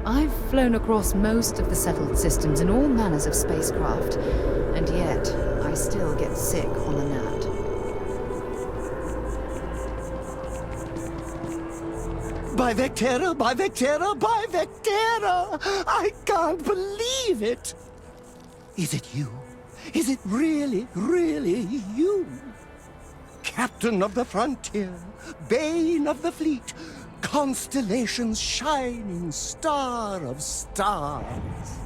I've flown across most of the settled systems in all manners of spacecraft, and yet I still get sick on a gnat. By Vectera, by Vectera, by Vectera! I can't believe it! Is it you? Is it really, really you? Captain of the frontier, bane of the fleet, constellation's shining star of stars.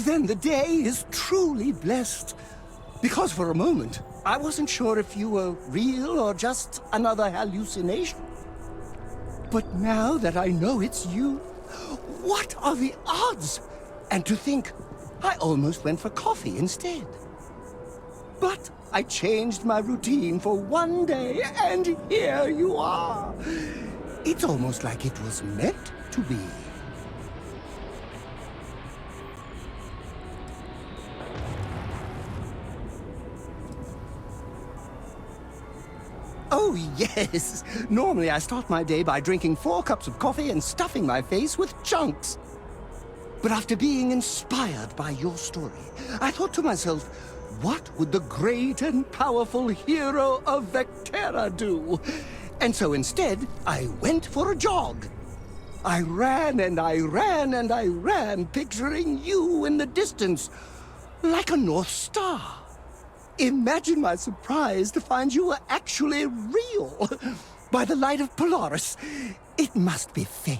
Then the day is truly blessed. Because for a moment, I wasn't sure if you were real or just another hallucination. But now that I know it's you, what are the odds? And to think, I almost went for coffee instead. But I changed my routine for one day, and here you are. It's almost like it was meant to be. Oh, yes. Normally I start my day by drinking 4 cups of coffee and stuffing my face with chunks. But after being inspired by your story, I thought to myself, what would the great and powerful hero of Vectera do? And so instead, I went for a jog. I ran and I ran and I ran, picturing you in the distance, like a North Star. Imagine my surprise to find you were actually real. By the light of Polaris, it must be fate.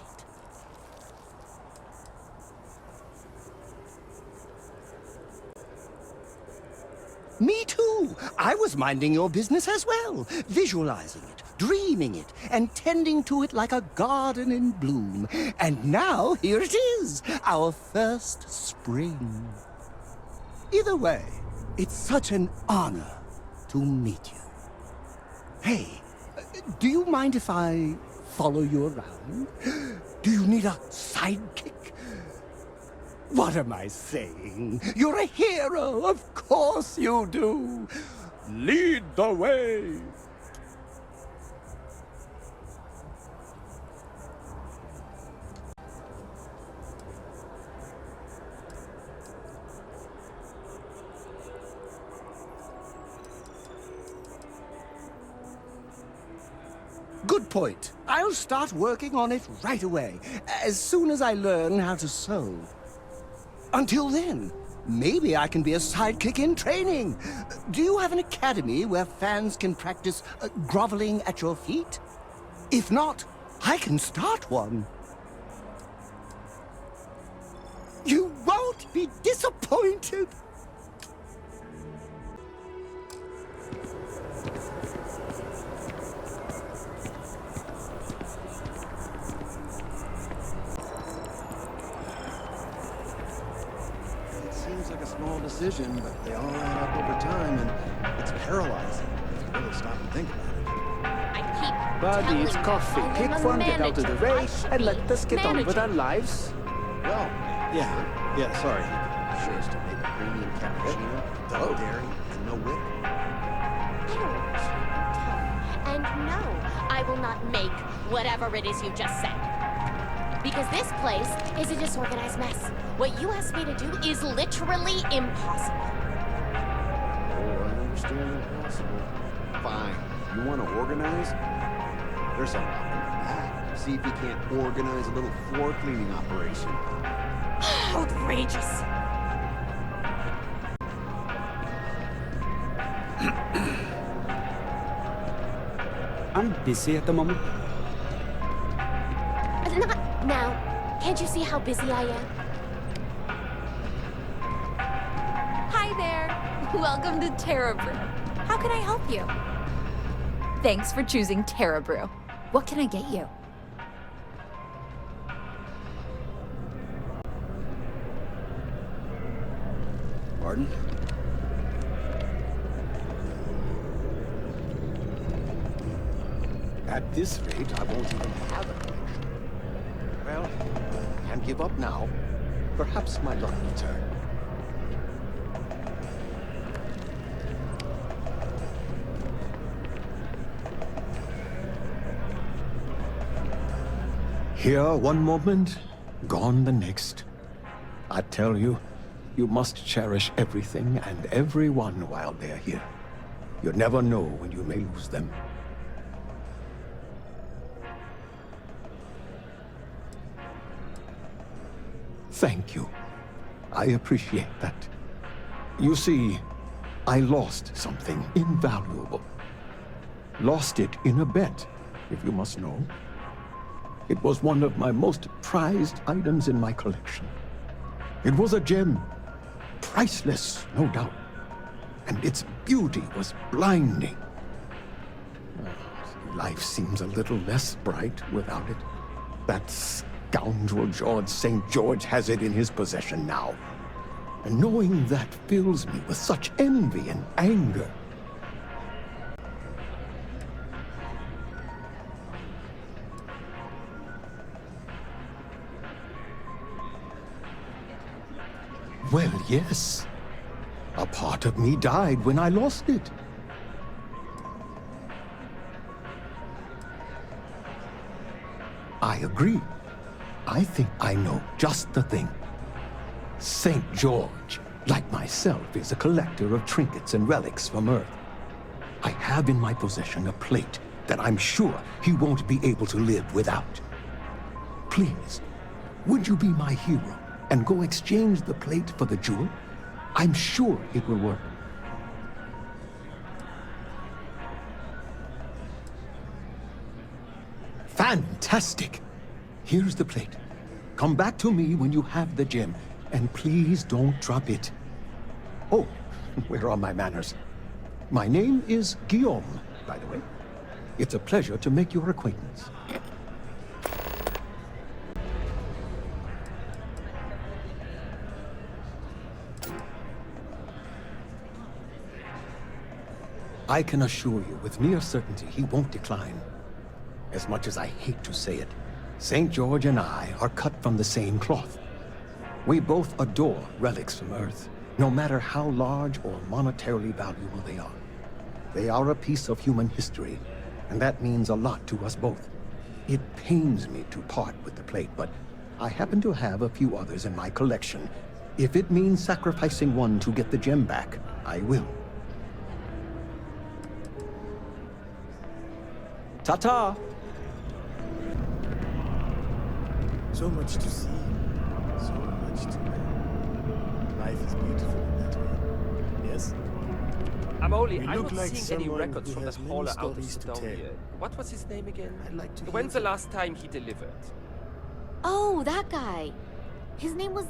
Me too. I was minding your business as well, visualizing it, dreaming it, and tending to it like a garden in bloom. And now, here it is, our first spring. Either way, it's such an honor to meet you. Hey, do you mind if I follow you around? Do you need a sidekick? What am I saying? You're a hero, of course you do. Lead the way. Good point. I'll start working on it right away, as soon as I learn how to sew. Until then, maybe I can be a sidekick in training. Do you have an academy where fans can practice groveling at your feet? If not, I can start one. You won't be disappointed. Seems like a small decision, but they all add up over time, and it's paralyzing if you really stop and think about it. I keep Buddy, it's telling coffee. you, I Pick am a one, get out of the manager. I way, should and be let us get on with our managing. lives. Well, yeah, sorry. Sure is to make a premium cappuccino, double dairy, and no whip. And no, I will not make whatever it is you just said. Because this place is a disorganized mess. What you asked me to do is literally impossible. Oh, I understand impossible. Fine. You want to organize? There's a knock on your back. See if you can't organize a little floor cleaning operation. Outrageous. I'm busy at the moment. Not now. Can't you see how busy I am? Hi there. Welcome to Terra Brew. How can I help you? Thanks for choosing Terra Brew. What can I get you? Pardon? At this rate, I won't even have a connection. Well, can't give up now. Perhaps my luck will turn. Here one moment, gone the next. I tell you, you must cherish everything and everyone while they're here. You never know when you may lose them. Thank you. I appreciate that. You see, I lost something invaluable. Lost it in a bet, if you must know. It was one of my most prized items in my collection. It was a gem. Priceless, no doubt. And its beauty was blinding. Life seems a little less bright without it. That scoundrel George St. George has it in his possession now. And knowing that fills me with such envy and anger. Well, yes. A part of me died when I lost it. I agree. I think I know just the thing. St. George, like myself, is a collector of trinkets and relics from Earth. I have in my possession a plate that I'm sure he won't be able to live without. Please, would you be my hero and go exchange the plate for the jewel? I'm sure it will work. Fantastic! Here's the plate. Come back to me when you have the gem, and please don't drop it. Oh, where are my manners? My name is Guillaume, by the way. It's a pleasure to make your acquaintance. I can assure you with near certainty he won't decline. As much as I hate to say it, St. George and I are cut from the same cloth. We both adore relics from Earth, no matter how large or monetarily valuable they are. They are a piece of human history, and that means a lot to us both. It pains me to part with the plate, but I happen to have a few others in my collection. If it means sacrificing one to get the gem back, I will. Ta-ta! So much to see, so much to learn. Life is beautiful in that way. Yes? I'm We not look like seeing any someone records who from that has many hauler out of stories to Sidonia. tell. What was his name again? I'd like to hear When's the them. last time he delivered? Oh, that guy. His name was,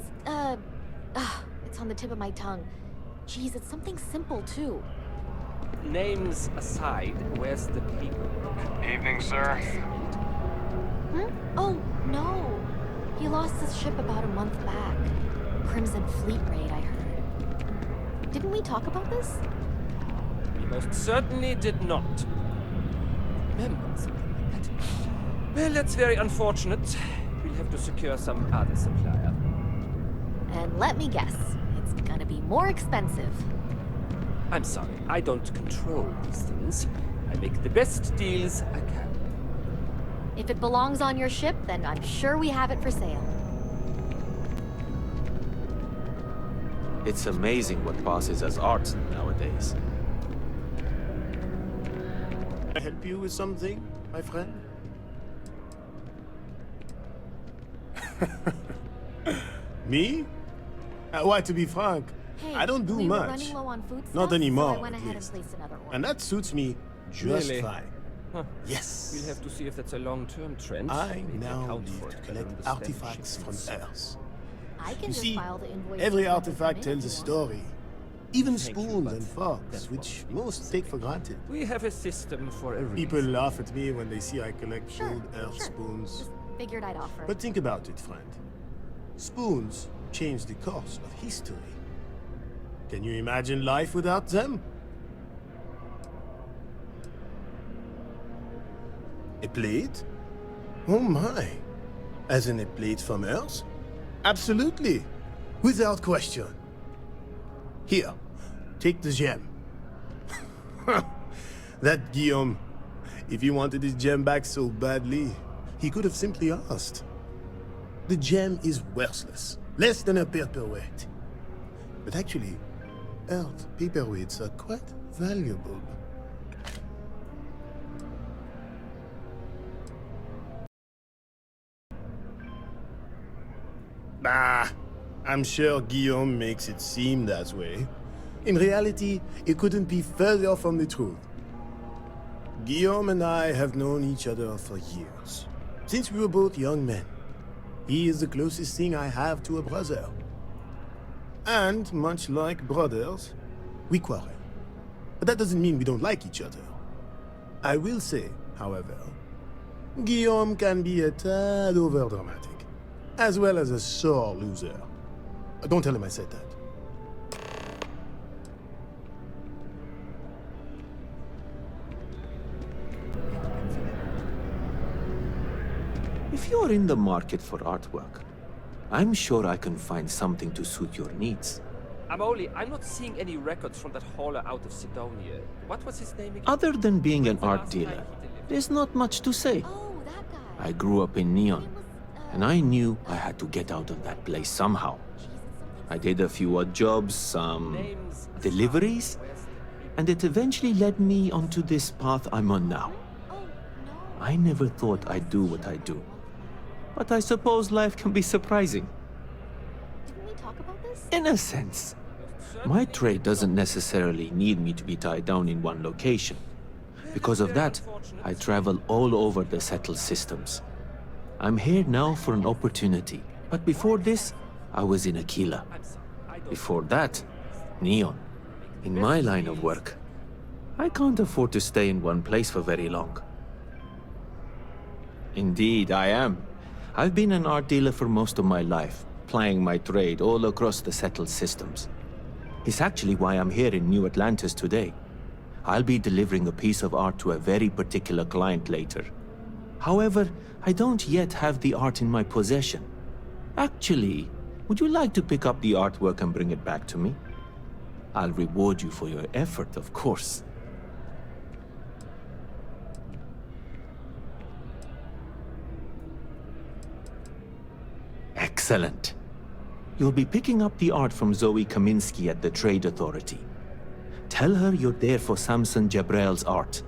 it's on the tip of my tongue. Geez, it's something simple, too. Names aside, where's the paperwork? Evening, sir. Hmm? Oh, no. He lost his ship about a month back. Crimson Fleet raid, I heard. Didn't we talk about this? We most certainly did not. Remember something like that? Well, that's very unfortunate. We'll have to secure some other supplier. And let me guess, it's gonna be more expensive. I'm sorry, I don't control these things. I make the best deals I can. If it belongs on your ship, then I'm sure we have it for sale. It's amazing what passes as art nowadays. Can I help you with something, my friend? Me? Why, to be frank, Hey, I don't do we were much. running low on food Not stuff, anymore, so I went at ahead least. and placed another order. And that suits me just Really? fine. Huh. Yes. We'll have to see if that's a long-term trend. I Maybe now account for need to it collect under the artifacts standard from shipments. Earth. I can You just see, file the invoice. every and send it artifact in if tells a you want. story. Even Thank you, spoons but and that forks, which won't be most take for granted. We have a system for a reason. People laugh at me when they see I collect Sure, old Earth sure. spoons. Just figured I'd offer. But think about it, friend. Spoons change the course of history. Can you imagine life without them? A plate? Oh my. As in a plate from Earth? Absolutely. Without question. Here, take the gem. That Guillaume. If he wanted his gem back so badly, he could have simply asked. The gem is worthless, less than a paperweight. But actually, Earth paperweights are quite valuable. Bah, I'm sure Guillaume makes it seem that way. In reality, it couldn't be further from the truth. Guillaume and I have known each other for years, since we were both young men. He is the closest thing I have to a brother. And, much like brothers, we quarrel. But that doesn't mean we don't like each other. I will say, however, Guillaume can be a tad overdramatic, as well as a sore loser. Don't tell him I said that. If you're in the market for artwork, I'm sure I can find something to suit your needs. I'm not seeing any records from that hauler out of Sidonia. What was his name again? Other than being an When's the art last time dealer, he delivered? there's not much to say. Oh, that guy. I grew up in Neon, It was, and I knew I had to get out of that place somehow. I did a few odd jobs, some Names deliveries, and it eventually led me onto this path I'm on now. Oh, no. I never thought I'd do what I do. But I suppose life can be surprising. Didn't we talk about this? In a sense. My trade doesn't necessarily need me to be tied down in one location. Because of that, I travel all over the settled systems. I'm here now for an opportunity, but before this, I was in Aquila. Before that, Neon. In my line of work, I can't afford to stay in one place for very long. Indeed, I am. I've been an art dealer for most of my life, plying my trade all across the settled systems. It's actually why I'm here in New Atlantis today. I'll be delivering a piece of art to a very particular client later. However, I don't yet have the art in my possession. Actually, would you like to pick up the artwork and bring it back to me? I'll reward you for your effort, of course. Excellent. You'll be picking up the art from Zoe Kaminsky at the Trade Authority. Tell her you're there for Samson Jabrel's art.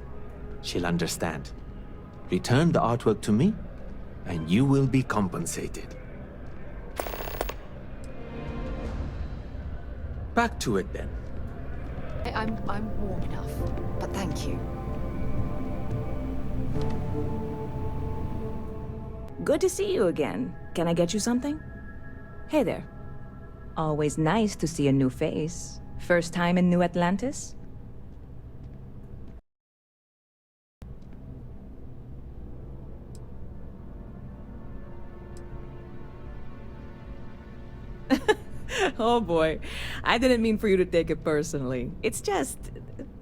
She'll understand. Return the artwork to me, and you will be compensated. Back to it then. I'm warm enough, but thank you. Good to see you again. Can I get you something? Hey there. Always nice to see a new face. First time in New Atlantis? Oh boy, I didn't mean for you to take it personally. It's just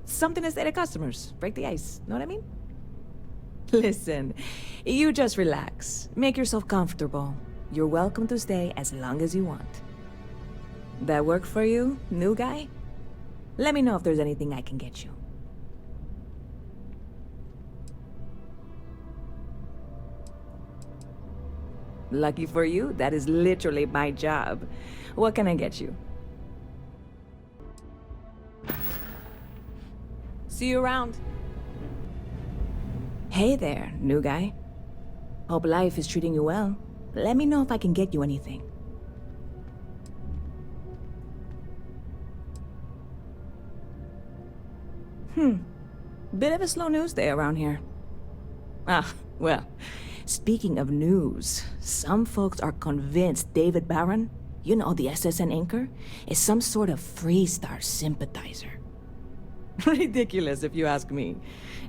something to say to customers. Break the ice, know what I mean? Listen, you just relax. Make yourself comfortable. You're welcome to stay as long as you want. That work for you, new guy? Let me know if there's anything I can get you. Lucky for you, that is literally my job. What can I get you? See you around. Hey there, new guy. Hope life is treating you well. Let me know if I can get you anything. Bit of a slow news day around here. Ah, well, speaking of news, some folks are convinced David Barron, you know, the SSN anchor, is some sort of Freestar sympathizer. Ridiculous, if you ask me.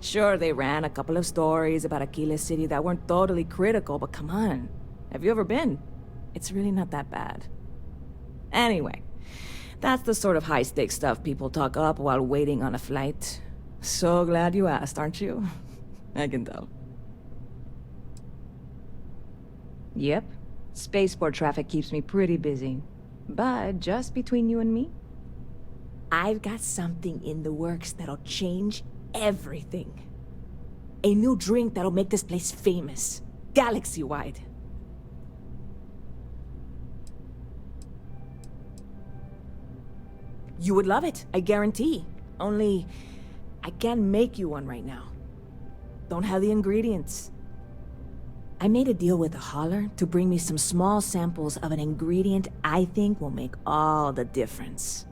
Sure, they ran a couple of stories about Aquila City that weren't totally critical, but come on. Have you ever been? It's really not that bad. Anyway, that's the sort of high-stakes stuff people talk up while waiting on a flight. So glad you asked, aren't you? I can tell. Yep. Spaceport traffic keeps me pretty busy. But just between you and me, I've got something in the works that'll change everything. A new drink that'll make this place famous, galaxy-wide. You would love it, I guarantee. Only, I can't make you one right now. Don't have the ingredients. I made a deal with a hauler to bring me some small samples of an ingredient I think will make all the difference.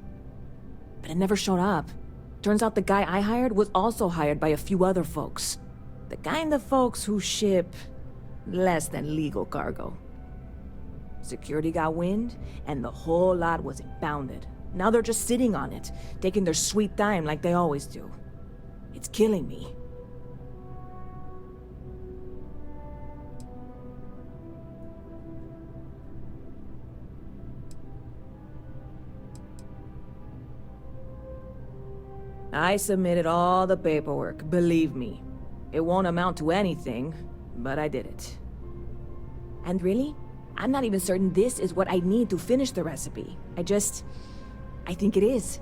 But it never showed up. Turns out the guy I hired was also hired by a few other folks. The kind of folks who ship less than legal cargo. Security got wind, and the whole lot was impounded. Now they're just sitting on it, taking their sweet time like they always do. It's killing me. I submitted all the paperwork, believe me. It won't amount to anything, but I did it. And really, I'm not even certain this is what I need to finish the recipe. I think it is.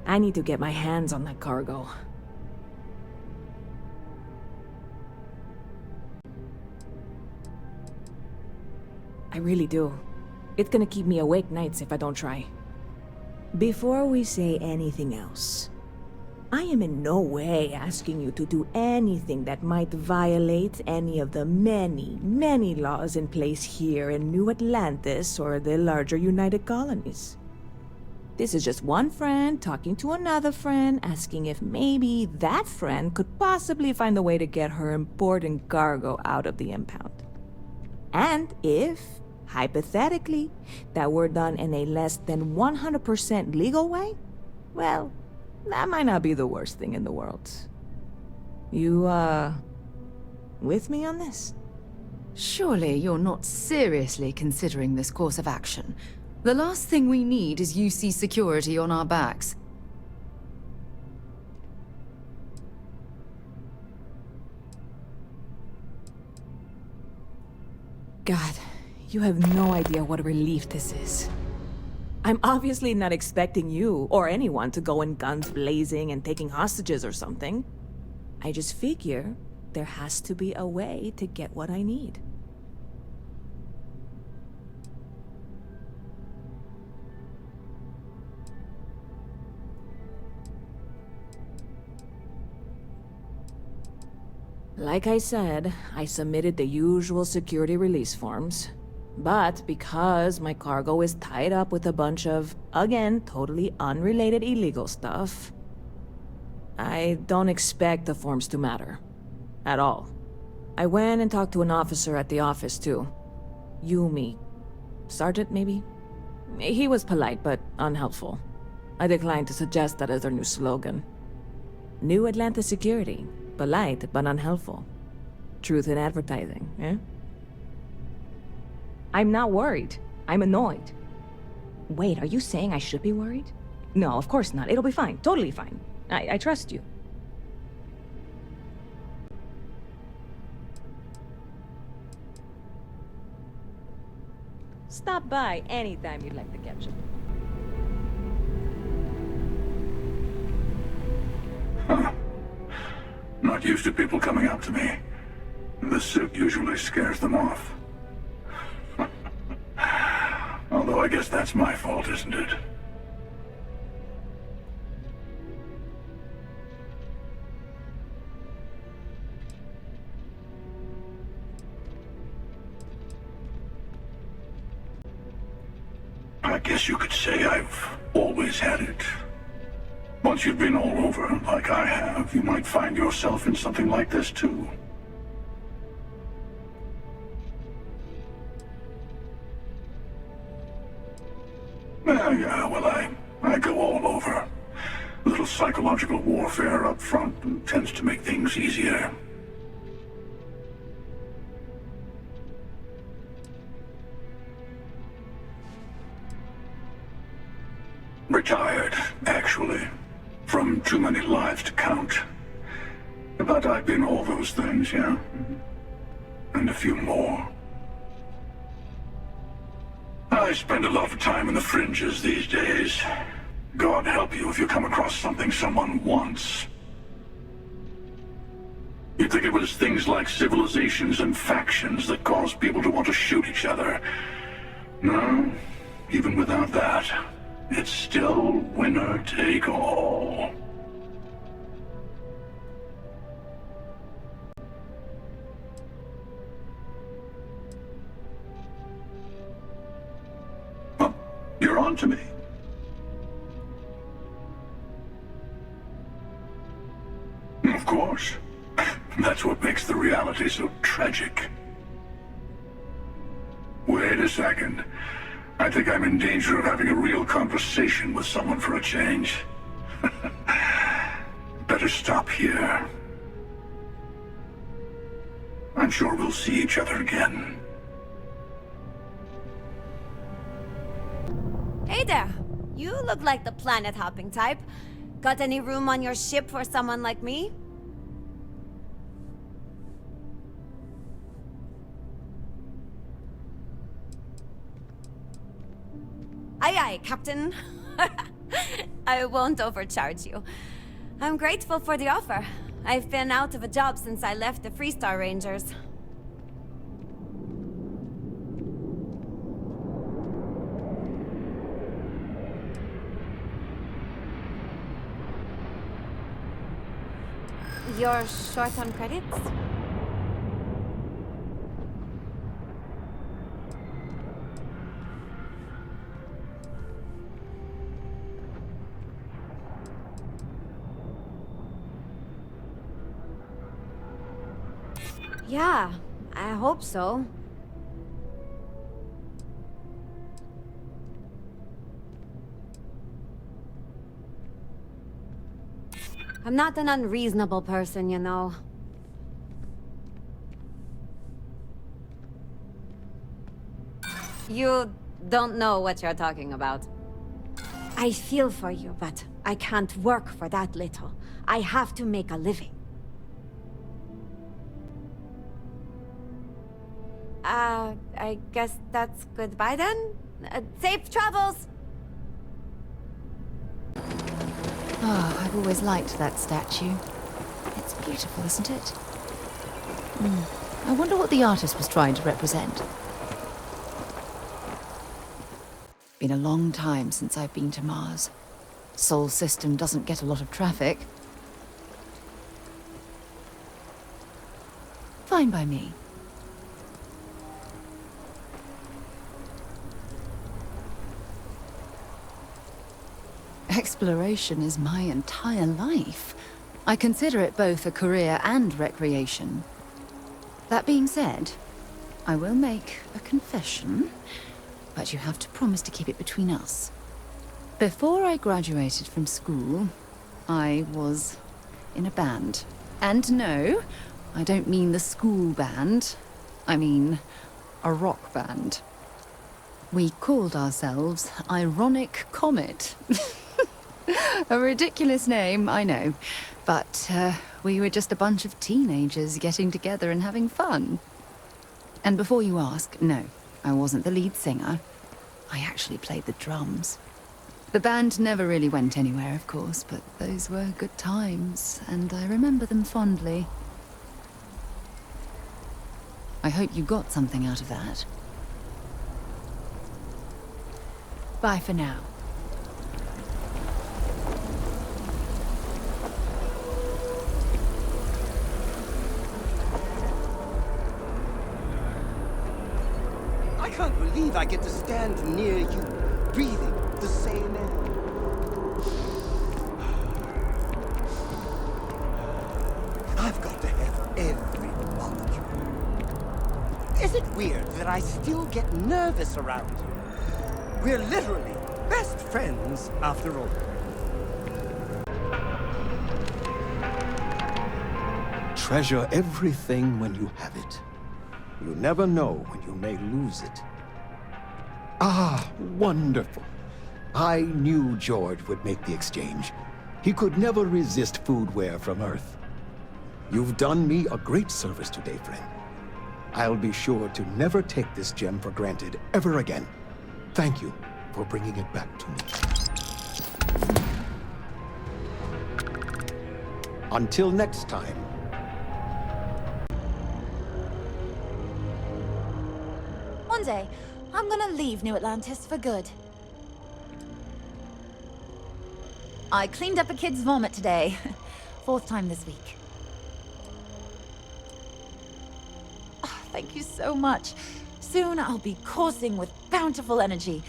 I need to get my hands on that cargo. I really do. It's gonna keep me awake nights if I don't try. Before we say anything else, I am in no way asking you to do anything that might violate any of the many, many laws in place here in New Atlantis or the larger United Colonies. This is just one friend talking to another friend, asking if maybe that friend could possibly find a way to get her important cargo out of the impound. And if, hypothetically, that were done in a less than 100% legal way, well, that might not be the worst thing in the world. You, with me on this? Surely you're not seriously considering this course of action. The last thing we need is UC security on our backs. God, you have no idea what a relief this is. I'm obviously not expecting you or anyone to go in guns blazing and taking hostages or something. I just figure there has to be a way to get what I need. Like I said, I submitted the usual security release forms. But because my cargo is tied up with a bunch of, again, totally unrelated illegal stuff, I don't expect the forms to matter. At all. I went and talked to an officer at the office, too. Yumi. Sergeant, maybe? He was polite, but unhelpful. I declined to suggest that as their new slogan. New Atlantis Security. Polite, but unhelpful. Truth in advertising, eh? I'm not worried. I'm annoyed. Wait, are you saying I should be worried? No, of course not. It'll be fine. Totally fine. I trust you. Stop by anytime you'd like to catch up. Not used to people coming up to me. The suit usually scares them off. Although I guess that's my fault, isn't it? I guess you could say I've always had it. Once you've been all over, like I have, you might find yourself in something like this too. Yeah, well, I go all over. A little psychological warfare up front tends to make things easier. Retired, actually. From too many lives to count. But I've been all those things, yeah? And a few more. I spend a lot of time in the fringes these days. God help you if you come across something someone wants. You'd think it was things like civilizations and factions that cause people to want to shoot each other. No, even without that, it's still winner take all. Oh, you're on to me. Of course. That's what makes the reality so tragic. Wait a second. I think I'm in danger of having a real conversation with someone for a change. Better stop here. I'm sure we'll see each other again. Hey there! You look like the planet-hopping type. Got any room on your ship for someone like me? Aye aye, Captain. I won't overcharge you. I'm grateful for the offer. I've been out of a job since I left the Freestar Rangers. You're short on credits? Yeah, I hope so. I'm not an unreasonable person, you know. You don't know what you're talking about. I feel for you, but I can't work for that little. I have to make a living. I guess that's goodbye then? Safe travels! Ah, I've always liked that statue. It's beautiful, isn't it? I wonder what the artist was trying to represent. Been a long time since I've been to Mars. Sol system doesn't get a lot of traffic. Fine by me. Exploration is my entire life. I consider it both a career and recreation. That being said, I will make a confession, but you have to promise to keep it between us. Before I graduated from school, I was in a band. And no, I don't mean the school band. I mean a rock band. We called ourselves Ironic Comet. A ridiculous name, I know. But we were just a bunch of teenagers getting together and having fun. And before you ask, no, I wasn't the lead singer. I actually played the drums. The band never really went anywhere, of course, but those were good times, and I remember them fondly. I hope you got something out of that. Bye for now. I can't believe I get to stand near you, breathing the same air. I've got to have every molecule. Is it weird that I still get nervous around you? We're literally best friends after all. Treasure everything when you have it. You never know when you may lose it. Ah, wonderful. I knew George would make the exchange. He could never resist foodware from Earth. You've done me a great service today, friend. I'll be sure to never take this gem for granted ever again. Thank you for bringing it back to me. Until next time. One day, I'm gonna leave New Atlantis for good. I cleaned up a kid's vomit today. 4th time this week. Oh, thank you so much. Soon I'll be coursing with bountiful energy.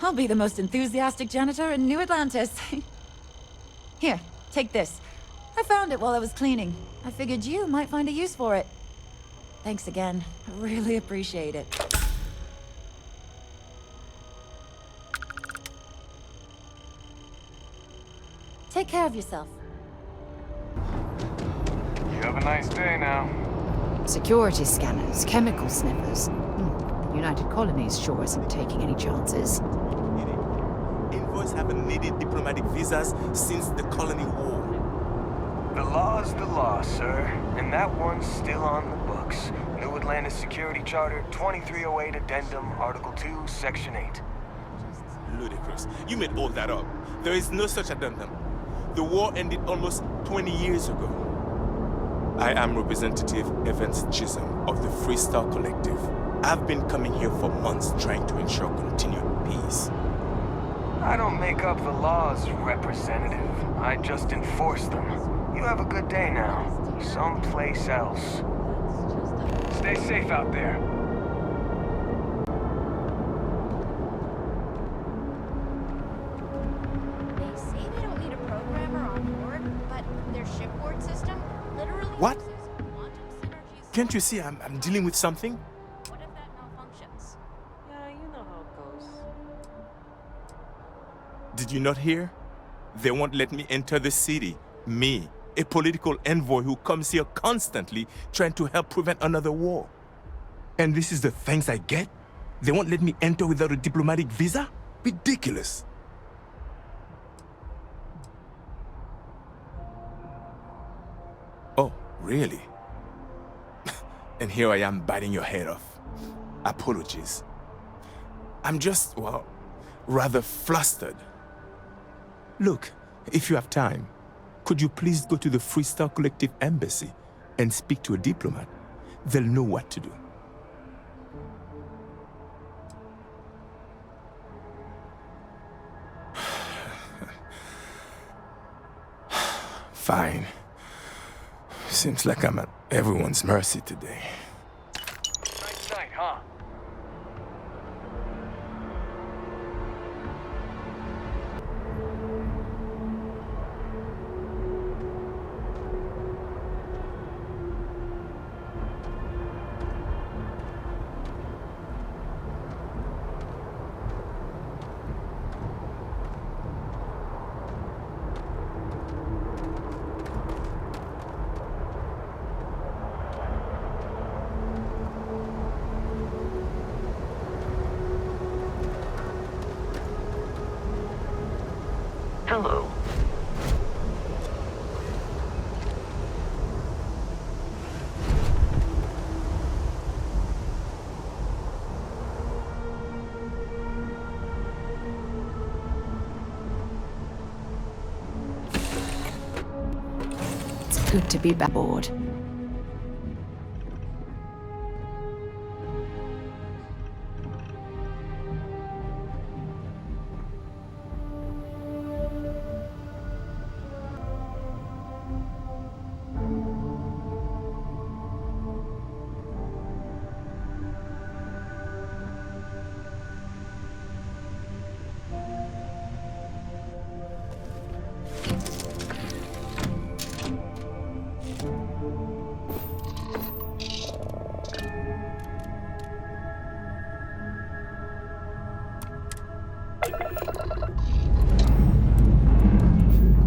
I'll be the most enthusiastic janitor in New Atlantis. Here, take this. I found it while I was cleaning. I figured you might find a use for it. Thanks again. I really appreciate it. Take care of yourself. You have a nice day now. Security scanners, chemical sniffers. The United Colonies sure isn't taking any chances. Envoys haven't needed diplomatic visas since the colony war. The law's the law, sir. And that one's still on the books. New Atlantis Security Charter 2308 Addendum, Article 2, Section 8. Ludicrous. You made all that up. There is no such addendum. The war ended almost 20 years ago. I am Representative Evans Chisholm of the Freestar Collective. I've been coming here for months trying to ensure continued peace. I don't make up the laws, Representative. I just enforce them. You have a good day now. Someplace else. Stay safe out there. They say they don't need a programmer on board, but their shipboard system literally What? uses quantum synergies. Can't you see I'm dealing with something? What if that malfunctions? Yeah, you know how it goes. Did you not hear? They won't let me enter the city. Me, a political envoy who comes here constantly trying to help prevent another war. And this is the thanks I get? They won't let me enter without a diplomatic visa? Ridiculous. Oh, really? And here I am biting your head off. Apologies. I'm just, well, rather flustered. Look, if you have time, could you please go to the Freestar Collective Embassy and speak to a diplomat? They'll know what to do. Fine. Seems like I'm at everyone's mercy today. Nice night, huh? Hello. It's good to be back aboard.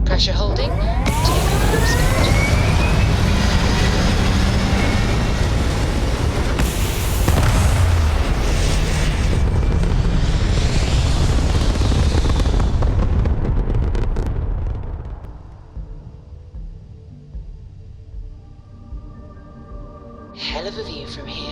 Pressure holding. Take cruise control. Hell of a view from here.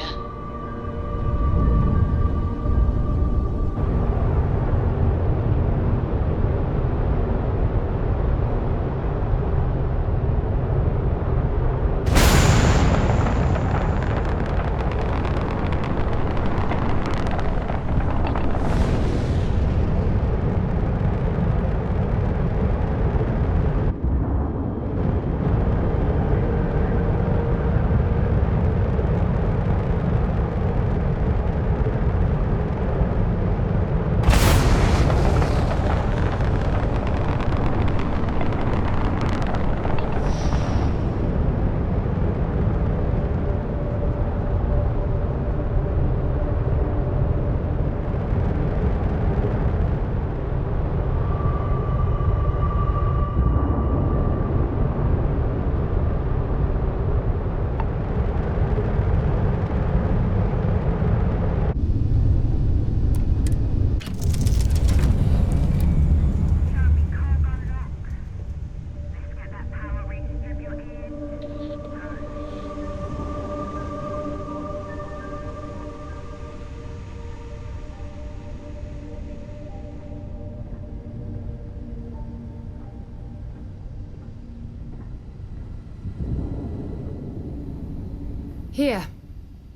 Here,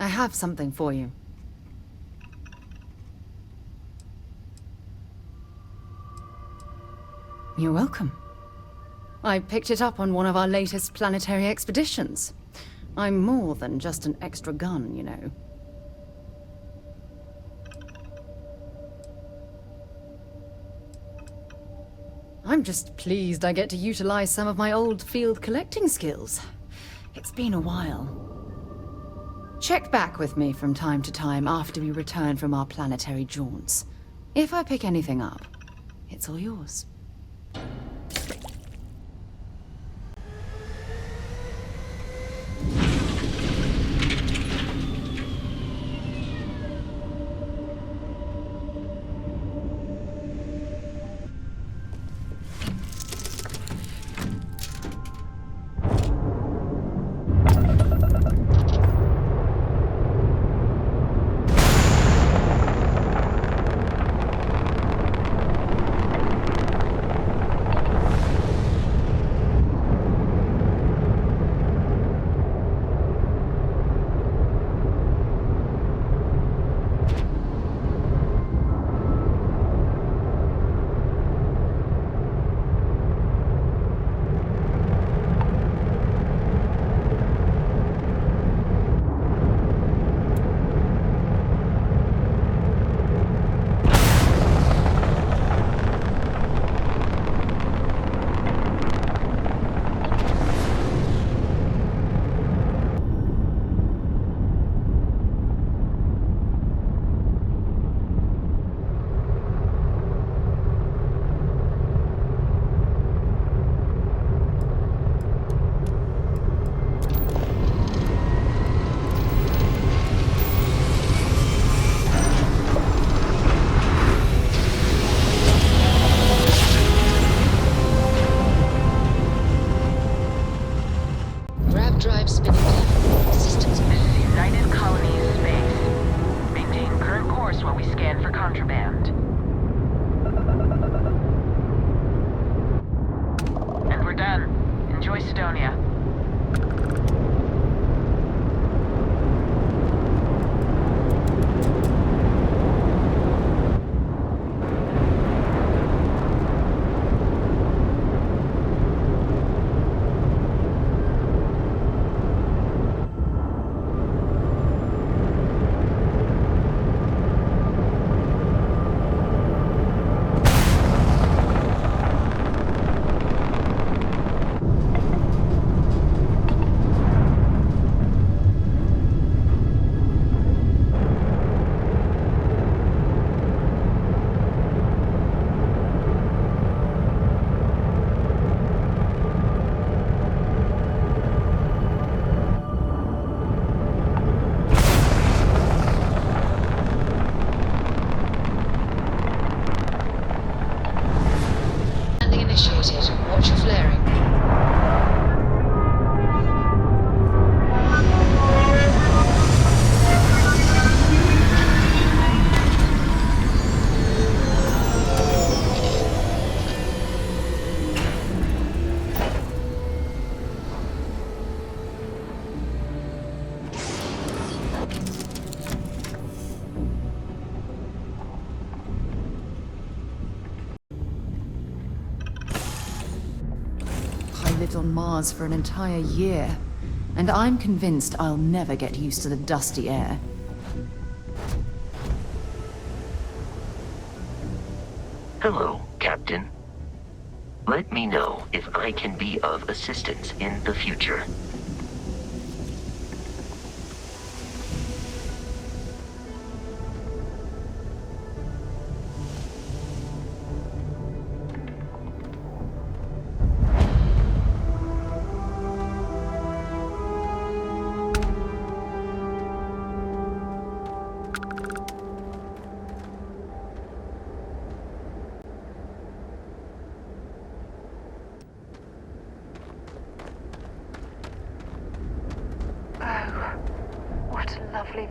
I have something for you. You're welcome. I picked it up on one of our latest planetary expeditions. I'm more than just an extra gun, you know. I'm just pleased I get to utilize some of my old field collecting skills. It's been a while. Check back with me from time to time after we return from our planetary jaunts. If I pick anything up, it's all yours. Drive spinning down. Systems. This is United Colonies Space. Maintain current course while we scan for contraband. And we're done. Enjoy Sidonia. Initiated. Watch your flaring. Lived on Mars for an entire year, and I'm convinced I'll never get used to the dusty air. Hello, Captain. Let me know if I can be of assistance in the future.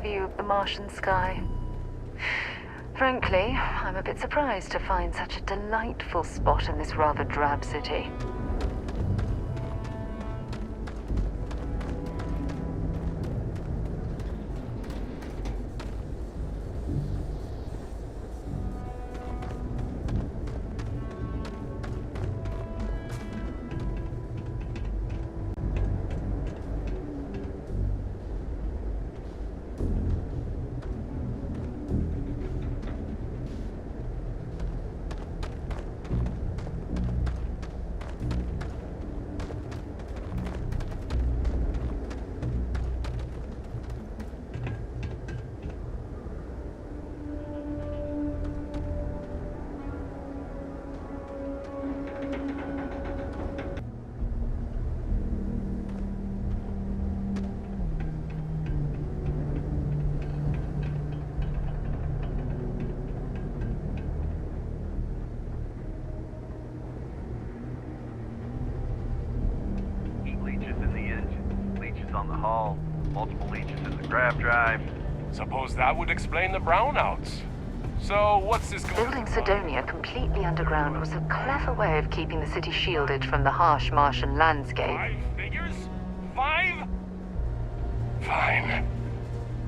View of the Martian sky. Frankly, I'm a bit surprised to find such a delightful spot in this rather drab city. down the hull, multiple leeches in the grav drive. Suppose that would explain the brownouts. So, what's this going Building Sidonia completely underground was a clever way of keeping the city shielded from the harsh Martian landscape. 5 figures? 5? Fine.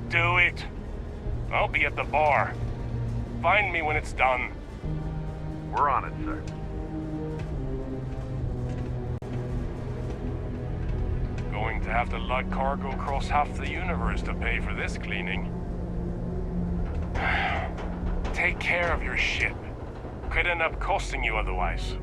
Do it. I'll be at the bar. Find me when it's done. We're on it, sir. Going to have to lug cargo across half the universe to pay for this cleaning. Take care of your ship. Could end up costing you otherwise.